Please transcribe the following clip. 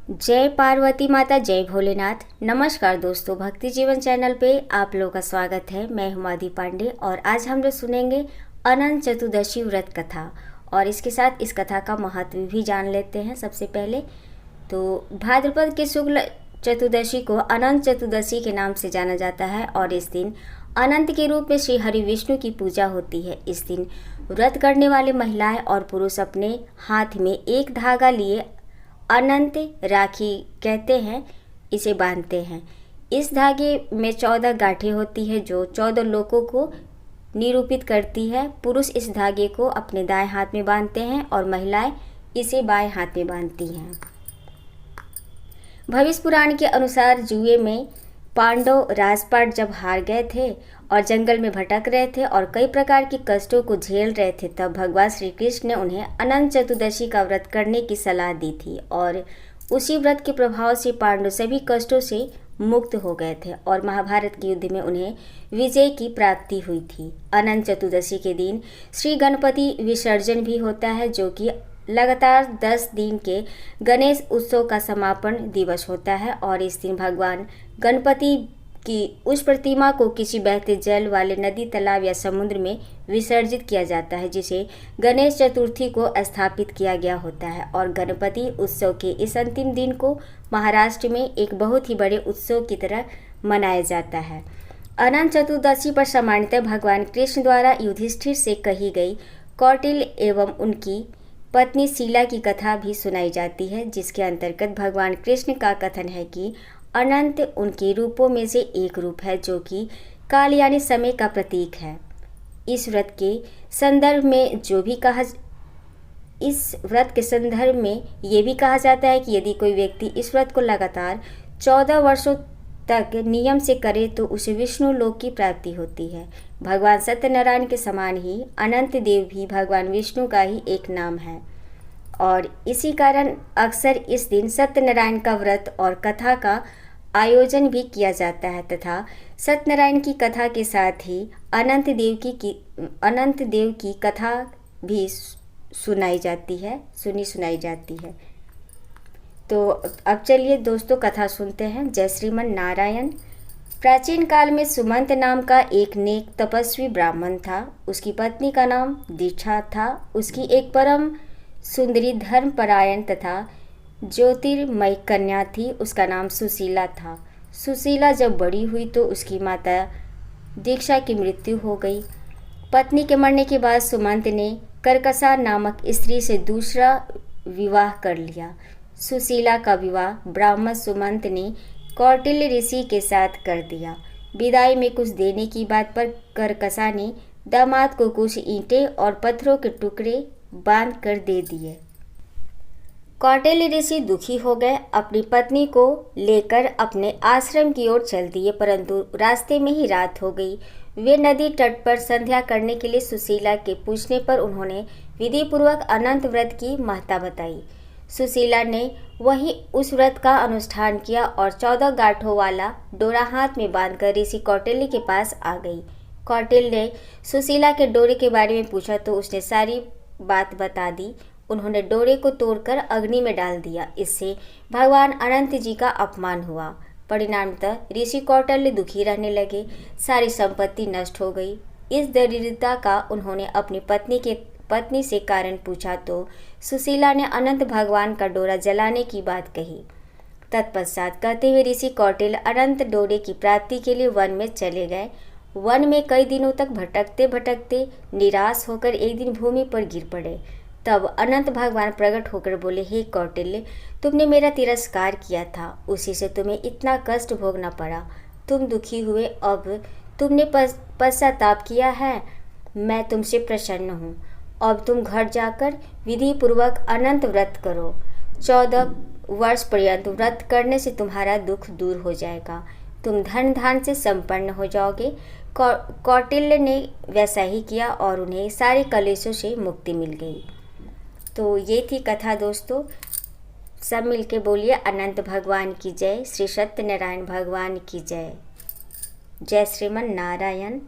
जय पार्वती माता, जय भोलेनाथ। नमस्कार दोस्तों, भक्ति जीवन चैनल पे आप लोगों का स्वागत है। मैं हूं माधवी पांडे और आज हम लोग सुनेंगे अनंत चतुर्दशी व्रत कथा और इसके साथ इस कथा का महत्व भी जान लेते हैं। सबसे पहले तो भाद्रपद के शुक्ल चतुर्दशी को अनंत चतुर्दशी के नाम से जाना जाता है और इस दिन अनंत के रूप में श्री हरि विष्णु की पूजा होती है। इस दिन व्रत करने वाले महिलाएं और पुरुष अपने हाथ में एक धागा लिए अनंत राखी कहते हैं इसे बांधते हैं। इस धागे में 14 गांठें होती है जो 14 लोकों को निरूपित करती है। पुरुष इस धागे को अपने दाएं हाथ में बांधते हैं और महिलाएं इसे बाएं हाथ में बांधती हैं। भविष्य पुराण के अनुसार जुए में पांडव राजपाट जब हार गए थे और जंगल में भटक रहे थे और कई प्रकार के कष्टों को झेल रहे थे, तब भगवान श्री कृष्ण ने उन्हें अनंत चतुर्दशी का व्रत करने की सलाह दी थी और उसी व्रत के प्रभाव से पांडव सभी कष्टों से मुक्त हो गए थे और महाभारत के युद्ध में उन्हें विजय की प्राप्ति हुई थी। अनंत चतुर्दशी के दिन श्री गणपति विसर्जन भी होता है, जो कि लगातार 10 दिन के गणेश उत्सव का समापन दिवस होता है और इस दिन भगवान गणपति की उस प्रतिमा को किसी बहते जल वाले नदी, तालाब या समुद्र में विसर्जित किया जाता है, जिसे गणेश चतुर्थी को स्थापित किया गया होता है। और गणपति उत्सव के इस अंतिम दिन को महाराष्ट्र में एक बहुत ही बड़े उत्सव की तरह मनाया जाता है। अनंत चतुर्दशी पर सामान्यतः भगवान कृष्ण द्वारा युधिष्ठिर से कही गई कौटिल्य एवं उनकी पत्नी शीला की कथा भी सुनाई जाती है, जिसके अंतर्गत भगवान कृष्ण का कथन है कि अनंत उनके रूपों में से एक रूप है जो कि काल यानी समय का प्रतीक है। इस व्रत के संदर्भ में ये भी कहा जाता है कि यदि कोई व्यक्ति इस व्रत को लगातार 14 वर्षों तक नियम से करे तो उसे विष्णु लोक की प्राप्ति होती है। भगवान सत्यनारायण के समान ही अनंत देव भी भगवान विष्णु का ही एक नाम है और इसी कारण अक्सर इस दिन सत्यनारायण का व्रत और कथा का आयोजन भी किया जाता है तथा सत्यनारायण की कथा के साथ ही अनंत देव की कथा भी सुनाई जाती है। तो अब चलिए दोस्तों कथा सुनते हैं। जय श्रीमन नारायण। प्राचीन काल में सुमंत नाम का एक नेक तपस्वी ब्राह्मण था। उसकी पत्नी का नाम दीक्षा था। उसकी एक परम सुंदरी धर्मपरायण तथा ज्योतिर्मय कन्या थी। उसका नाम सुशीला था। सुशीला जब बड़ी हुई तो उसकी माता दीक्षा की मृत्यु हो गई। पत्नी के मरने के बाद सुमंत ने करकसा नामक स्त्री से दूसरा विवाह कर लिया। सुशीला का विवाह ब्राह्मण सुमंत ने कौटिल्य ऋषि के साथ कर दिया। विदाई में कुछ देने की बात पर करकसा ने दामाद को कुछ ईंटें और पत्थरों के टुकड़े बांध कर दे दिए। कौटिल्य ऋषि दुखी हो गए, अपनी पत्नी को लेकर अपने आश्रम की ओर चल दिए, परंतु रास्ते में ही रात हो गई। वे नदी तट पर संध्या करने के लिए सुशीला के पूछने पर उन्होंने विधि पूर्वक अनंत व्रत की महत्ता बताई। सुशीला ने वहीं उस व्रत का अनुष्ठान किया और 14 गांठों वाला डोरा हाथ में बांधकर ऋषि कौटिल्य के पास आ गई। कौटिल्य ने सुशीला के डोरे के बारे में पूछा तो उसने सारी बात बता दी। उन्होंने डोरे को तोड़कर अग्नि में डाल दिया। इससे भगवान अनंत जी का अपमान हुआ। परिणामतः ऋषि कौटिल्य दुखी रहने लगे। सारी संपत्ति नष्ट हो गई। इस दरिद्रता का उन्होंने अपनी पत्नी से कारण पूछा तो सुशीला ने अनंत भगवान का डोरा जलाने की बात कही। तत्पश्चात कहते हुए ऋषि कौटिल्य अनंत डोरे की प्राप्ति के लिए वन में चले गए। वन में कई दिनों तक भटकते भटकते निराश होकर एक दिन भूमि पर गिर पड़े। तब अनंत भगवान प्रकट होकर बोले, हे कौटिल्य, तुमने मेरा तिरस्कार किया था, उसी से तुम्हें इतना कष्ट भोगना पड़ा। तुम दुखी हुए, अब तुमने पश्चाताप किया है, मैं तुमसे प्रसन्न हूँ। अब तुम घर जाकर विधि पूर्वक अनंत व्रत करो। 14 वर्ष पर्यंत व्रत करने से तुम्हारा दुख दूर हो जाएगा, तुम धन धान से संपन्न हो जाओगे। कौटिल्य ने वैसा ही किया और उन्हें सारे कलेशों से मुक्ति मिल गई। तो ये थी कथा दोस्तों। सब मिलके बोलिए अनंत भगवान की जय, श्री सत्यनारायण भगवान की जय। जय श्रीमन नारायण।